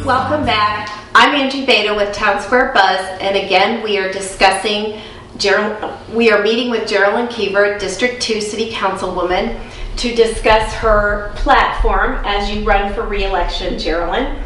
Welcome back. I'm Angie Beta with Town Square Buzz, and again we are discussing, we are meeting with Geralyn Kever, District 2 City Councilwoman, to discuss her platform as you run for re-election, Geralyn.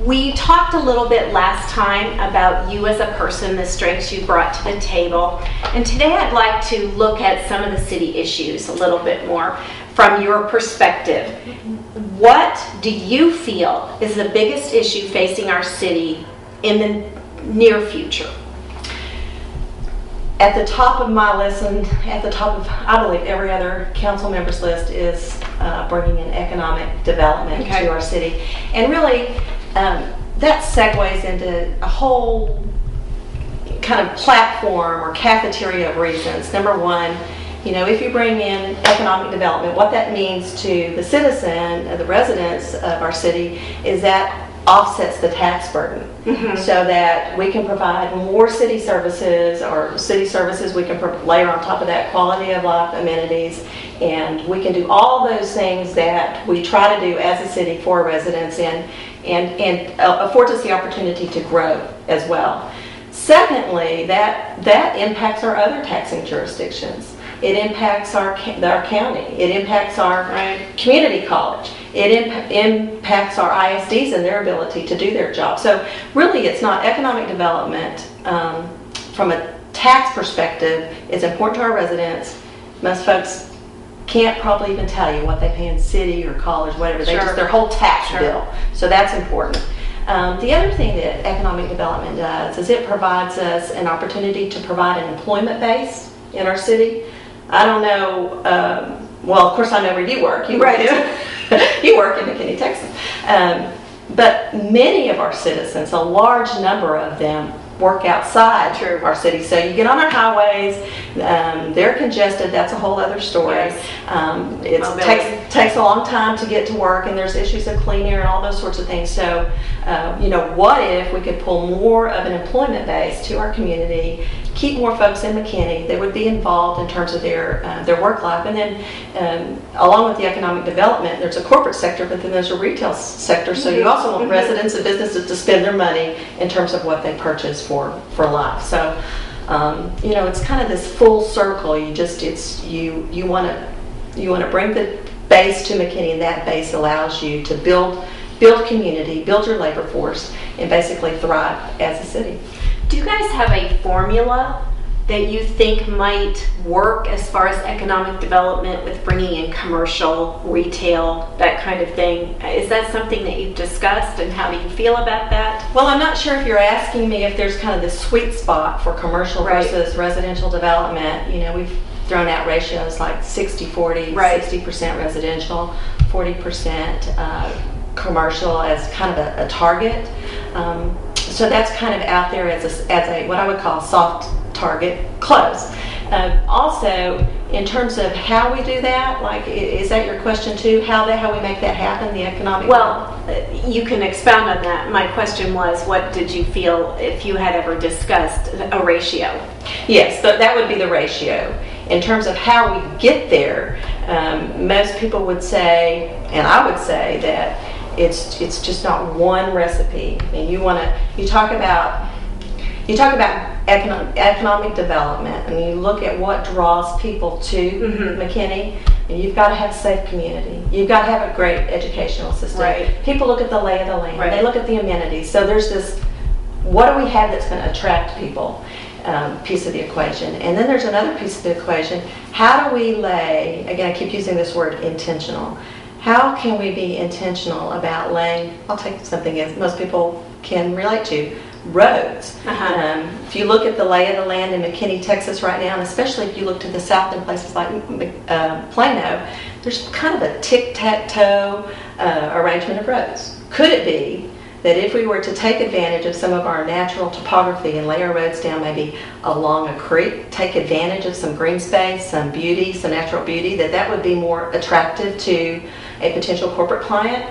We talked a little bit last time about you as a person, the strengths you brought to the table, and today I'd like to look at some of the city issues a little bit more from your perspective. What do you feel is the biggest issue facing our city in the near future? At the top of my list, and at the top of, I believe, every other council member's list, is bringing in economic development to our city. And really, that segues into a whole kind of platform or cafeteria of reasons. Number one, you know, if you bring in economic development, what that means to the citizen, the residents of our city, is that offsets the tax burden, so that we can provide more city services, we can layer on top of that quality of life amenities, and we can do all those things that we try to do as a city for residents, and affords us the opportunity to grow as well. Secondly, that impacts our other taxing jurisdictions. It impacts our county. It impacts our community college. It impacts our ISDs and their ability to do their job. So really, it's not economic development from a tax perspective. It's important to our residents. Most folks can't probably even tell you what they pay in city or college, whatever. They just their whole tax bill. So that's important. The other thing that economic development does is it provides us an opportunity to provide an employment base in our city. I don't know, well, of course I know where you work. You work in McKinney, Texas. But many of our citizens, a large number of them, work outside our city. So you get on our highways, they're congested, that's a whole other story. It takes a long time to get to work, and there's issues of clean air and all those sorts of things. So, you know, what if we could pull more of an employment base to our community, keep more folks in McKinney that would be involved in terms of their work life, and then along with the economic development, there's a corporate sector, but then there's a retail sector. So you also want residents and businesses to spend their money in terms of what they purchase for life. So you know, it's kind of this full circle. You want to bring the base to McKinney, and that base allows you to build community, build your labor force, and basically thrive as a city. Do you guys have a formula that you think might work as far as economic development with bringing in commercial, retail, that kind of thing? Is that something that you've discussed, and how do you feel about that? Well, I'm not sure if you're asking me if there's kind of this sweet spot for commercial versus residential development. You know, we've thrown out ratios like 60-40, 60% residential, 40% commercial as kind of a target. So that's kind of out there as a what I would call soft target, close. Also, in terms of how we do that, like, is that your question too? How we make that happen, the economic? Well, you can expound on that. My question was, what did you feel, if you had ever discussed a ratio? Yes, that would be the ratio. In terms of how we get there, most people would say, and I would say, that it's just not one recipe. I mean, you talk about economic development, and you look at what draws people to McKinney, and you've got to have a safe community. You've got to have a great educational system. People look at the lay of the land. They look at the amenities. So there's this, what do we have that's going to attract people, piece of the equation. And then there's another piece of the equation. How do we lay, again, I keep using this word, intentional. How can we be intentional about laying, I'll take something as most people can relate to, roads. If you look at the lay of the land in McKinney, Texas right now, and especially if you look to the south in places like Plano, there's kind of a tic-tac-toe arrangement of roads. Could it be that if we were to take advantage of some of our natural topography and lay our roads down maybe along a creek, take advantage of some green space, some beauty, some natural beauty, that would be more attractive to a potential corporate client?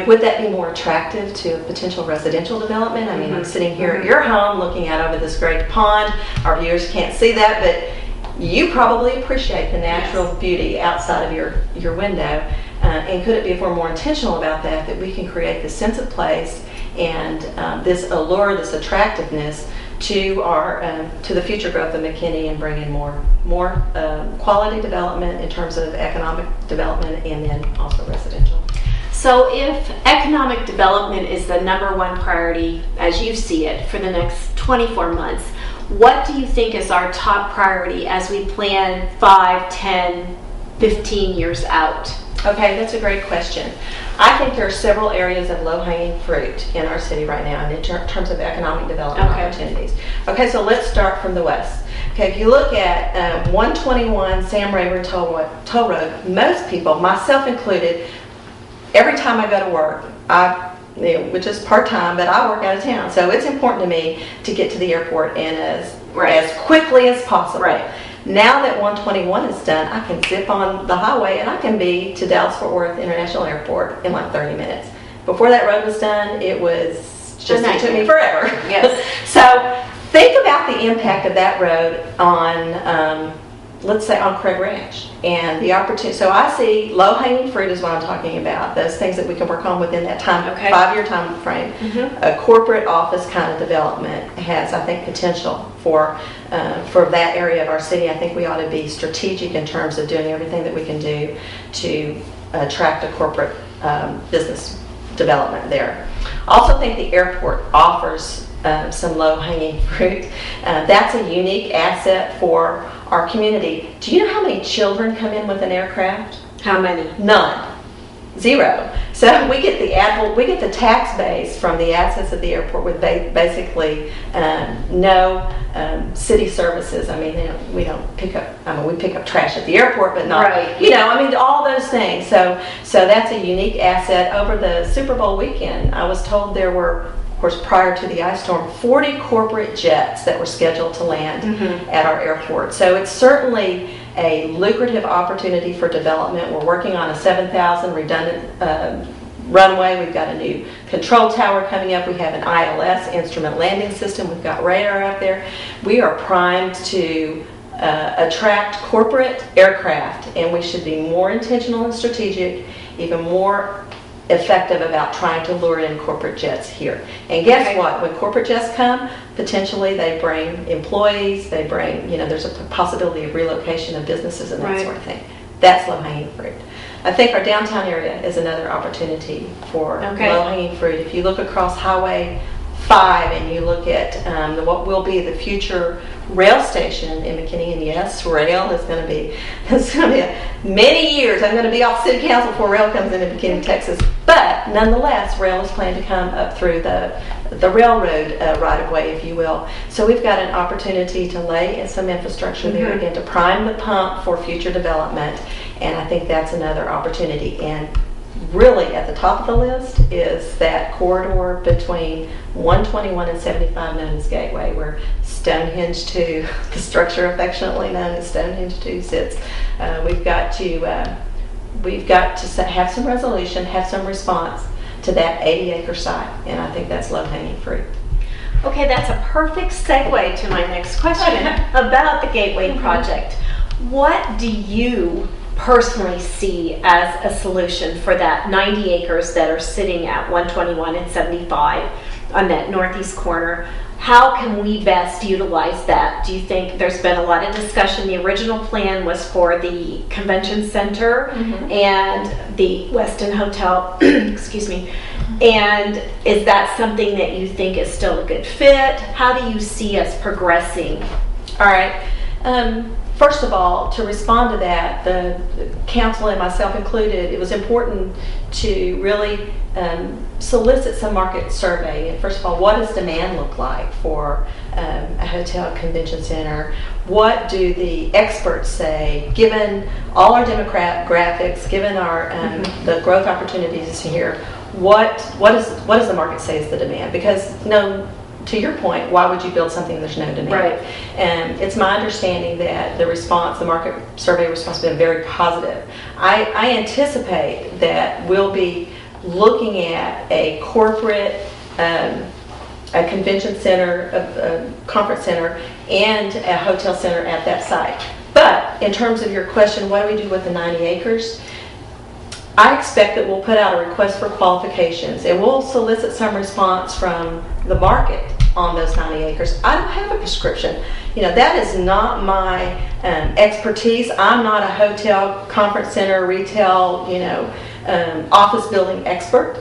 Would that be more attractive to a potential residential development? I mean, I'm sitting here at your home looking out over this great pond. Our viewers can't see that, but you probably appreciate the natural beauty outside of your window. And could it be, if we're more intentional about that, that we can create this sense of place and this allure, this attractiveness to our to the future growth of McKinney, and bring in more quality development in terms of economic development, and then also residential. So if economic development is the #1 priority, as you see it, for the next 24 months, what do you think is our top priority as we plan 5, 10, 15 years out? Okay, that's a great question. I think there are several areas of low-hanging fruit in our city right now in terms of economic development opportunities. Okay, so let's start from the west. Okay, if you look at 121 Sam Rayburn Toll Road, most people, myself included, every time I go to work, which is part-time, but I work out of town, so it's important to me to get to the airport and as quickly as possible. Right. Now that 121 is done, I can zip on the highway and I can be to Dallas-Fort Worth International Airport in like 30 minutes. Before that road was done, it took me forever. Yes. So think about the impact of that road on, let's say, on Craig Ranch and the opportunity. So I see low-hanging fruit is what I'm talking about. Those things that we can work on within that time, 5-year time frame. A corporate office kind of development has, I think, potential for that area of our city. I think we ought to be strategic in terms of doing everything that we can do to attract a corporate business development there. I also think the airport offers some low-hanging fruit. That's a unique asset for our community. Do you know how many children come in with an aircraft? How many? None. 0. So we get the tax base from the assets of the airport with basically no city services. I mean, we don't pick up. I mean, we pick up trash at the airport, but not. Right. You know, I mean, all those things. So that's a unique asset. Over the Super Bowl weekend, I was told there were, of course, prior to the ice storm, 40 corporate jets that were scheduled to land at our airport. So it's certainly a lucrative opportunity for development. We're working on a 7,000 redundant runway. We've got a new control tower coming up. We have an ILS, instrument landing system. We've got radar out there. We are primed to attract corporate aircraft, and we should be more intentional and strategic, even more effective about trying to lure in corporate jets here. And guess what? When corporate jets come, potentially they bring employees, they bring, there's a possibility of relocation of businesses and that sort of thing. That's low-hanging fruit. I think our downtown area is another opportunity for low-hanging fruit. If you look across Highway 5 and you look at what will be the future rail station in McKinney, and yes, rail is going to be many years. I'm going to be off city council before rail comes into McKinney, Texas. But nonetheless, rail is planned to come up through the railroad right-of-way, if you will. So we've got an opportunity to lay in some infrastructure there again to prime the pump for future development, and I think that's another opportunity. And really at the top of the list is that corridor between 121 and 75 known as Gateway, where Stonehenge 2, the structure affectionately known as Stonehenge 2, sits. We've got to have some resolution, have some response to that 80-acre site, and I think that's low-hanging fruit. Okay, that's a perfect segue to my next question about the Gateway project. What do you personally see as a solution for that 90 acres that are sitting at 121 and 75 on that northeast corner? How can we best utilize that? Do you think there's been a lot of discussion? The original plan was for the convention center and the Westin Hotel, excuse me. And is that something that you think is still a good fit? How do you see us progressing? All right. First of all, to respond to that, the council and myself included, it was important to really solicit some market survey. First of all, what does demand look like for a hotel convention center? What do the experts say, given all our demographics, given our the growth opportunities here? What does the market say is the demand? Because to your point, why would you build something there's no demand? Right. And it's my understanding that the market survey response has been very positive. I anticipate that we'll be looking at a corporate, a convention center, a conference center, and a hotel center at that site. But in terms of your question, what do we do with the 90 acres? I expect that we'll put out a request for qualifications, and we'll solicit some response from the market on those 90 acres. I don't have a prescription. That is not my expertise. I'm not a hotel, conference center, retail, office building expert.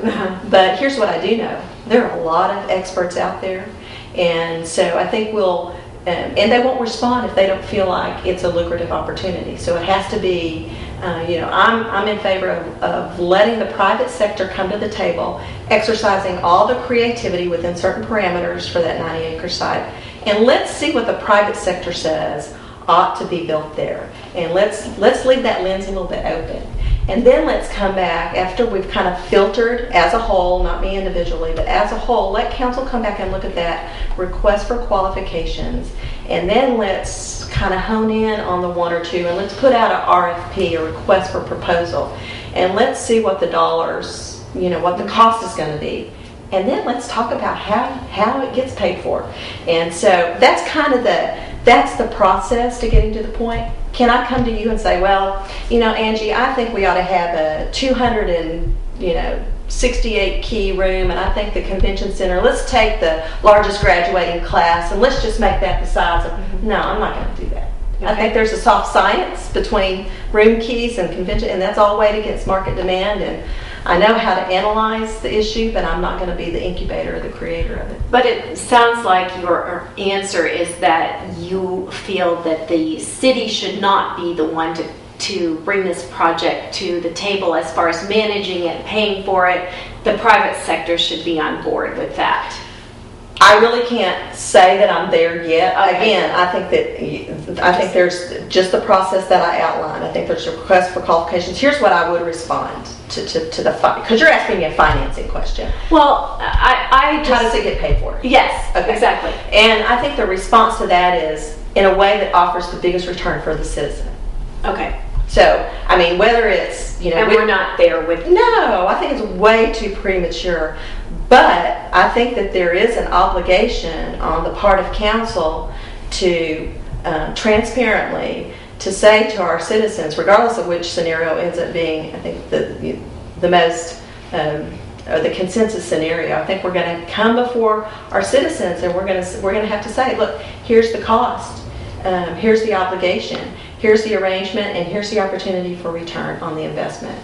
But here's what I do know. There are a lot of experts out there. And so I think we'll, and they won't respond if they don't feel like it's a lucrative opportunity. So it has to be, I'm in favor of letting the private sector come to the table, exercising all the creativity within certain parameters for that 90-acre site. And let's see what the private sector says ought to be built there. And let's leave that lens a little bit open. And then let's come back after we've kind of filtered as a whole, not me individually, but as a whole, let council come back and look at that request for qualifications. And then let's kind of hone in on the one or two, and let's put out an RFP, a request for proposal. And let's see what the dollars, what the cost is going to be. And then let's talk about how it gets paid for. And so that's kind of that's the process to getting to the point. Can I come to you and say, well, Angie, I think we ought to have a 268 key room, and I think the convention center, let's take the largest graduating class and let's just make that the size of, no, I'm not going to do that. Okay. I think there's a soft science between room keys and convention, and that's all weighed against market demand, and I know how to analyze the issue, but I'm not going to be the incubator or the creator of it. But it sounds like your answer is that you feel that the city should not be the one to bring this project to the table as far as managing it, paying for it. The private sector should be on board with that. I really can't say that I'm there yet. Okay. Again, I think there's just the process that I outlined. I think there's a request for qualifications. Here's what I would respond to the because you're asking me a financing question. Well, how does it get paid for? Yes, okay. Exactly. And I think the response to that is in a way that offers the biggest return for the citizen. Okay. So, I mean, whether it's, and we're not there with... No, I think it's way too premature. But I think that there is an obligation on the part of council to transparently to say to our citizens, regardless of which scenario ends up being, I think, the most... or the consensus scenario. I think we're going to come before our citizens and we're going to have to say, look, here's the cost, here's the obligation, here's the arrangement, and here's the opportunity for return on the investment.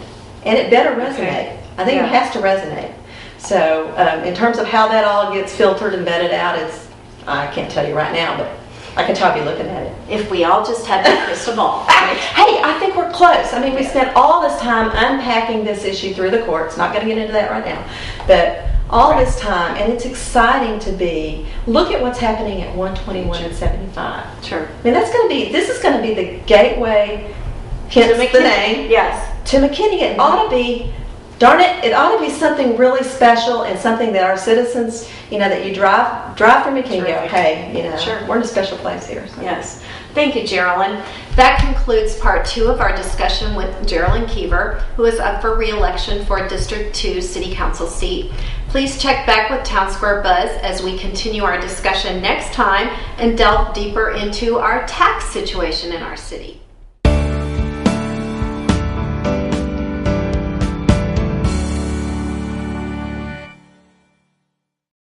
And it better resonate. Okay. I think it has to resonate. So in terms of how that all gets filtered and vetted out, I can't tell you right now, but I can tell you looking at it. If we all just had that crystal ball. Hey, I think we're close. I mean, we spent all this time unpacking this issue through the courts. Not going to get into that right now. But all this time, and it's exciting to look at what's happening at 121 and 75. Sure. I mean, this is going to be the gateway, hence the name, yes, to McKinney. It ought to be, darn it, it ought to be something really special and something that our citizens, that you drive from McKinney, go, hey, sure, we're in a special place here. So. Yes. Thank you, Geralyn. That concludes part 2 of our discussion with Geralyn Kever, who is up for re-election for District 2 City Council seat. Please check back with Town Square Buzz as we continue our discussion next time and delve deeper into our tax situation in our city.